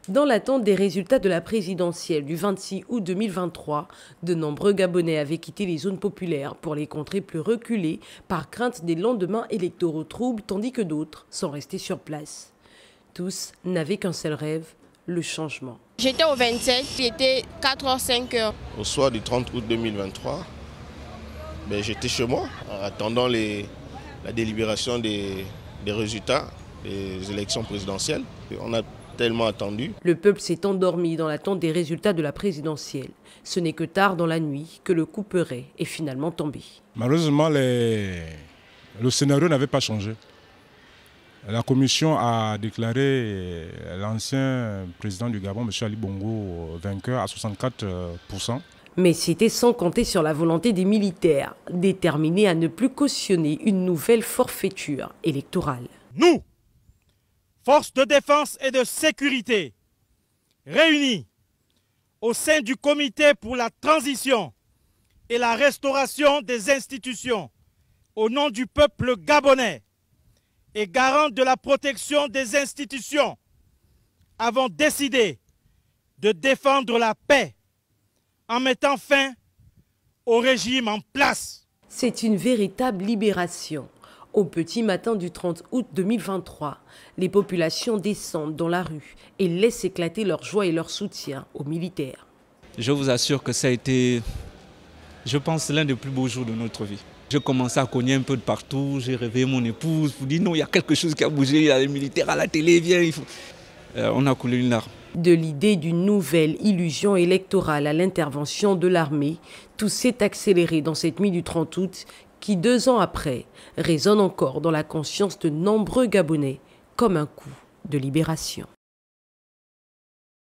Dans l'attente des résultats de la présidentielle du 26 août 2023, de nombreux Gabonais avaient quitté les zones populaires pour les contrées plus reculées par crainte des lendemains électoraux troubles, tandis que d'autres sont restés sur place. Tous n'avaient qu'un seul rêve, le changement. J'étais au 27, il était 4h, 5h. Au soir du 30 août 2023, j'étais chez moi, en attendant la délibération des résultats des élections présidentielles. On a tellement attendu. Le peuple s'est endormi dans l'attente des résultats de la présidentielle. Ce n'est que tard dans la nuit que le couperet est finalement tombé. Malheureusement, le scénario n'avait pas changé. La commission a déclaré l'ancien président du Gabon, M. Ali Bongo, vainqueur à 64%. Mais c'était sans compter sur la volonté des militaires, déterminés à ne plus cautionner une nouvelle forfaiture électorale. Nous, forces de défense et de sécurité, réunis au sein du comité pour la transition et la restauration des institutions, au nom du peuple gabonais et garant de la protection des institutions, avons décidé de défendre la paix en mettant fin au régime en place. C'est une véritable libération. Au petit matin du 30 août 2023, les populations descendent dans la rue et laissent éclater leur joie et leur soutien aux militaires. Je vous assure que ça a été, je pense, l'un des plus beaux jours de notre vie. J'ai commencé à cogner un peu de partout, j'ai réveillé mon épouse pour dire non, il y a quelque chose qui a bougé, il y a les militaires à la télé, viens, il faut... on a coulé une larme. De l'idée d'une nouvelle illusion électorale à l'intervention de l'armée, tout s'est accéléré dans cette nuit du 30 août qui, 2 ans après, résonne encore dans la conscience de nombreux Gabonais comme un coup de libération.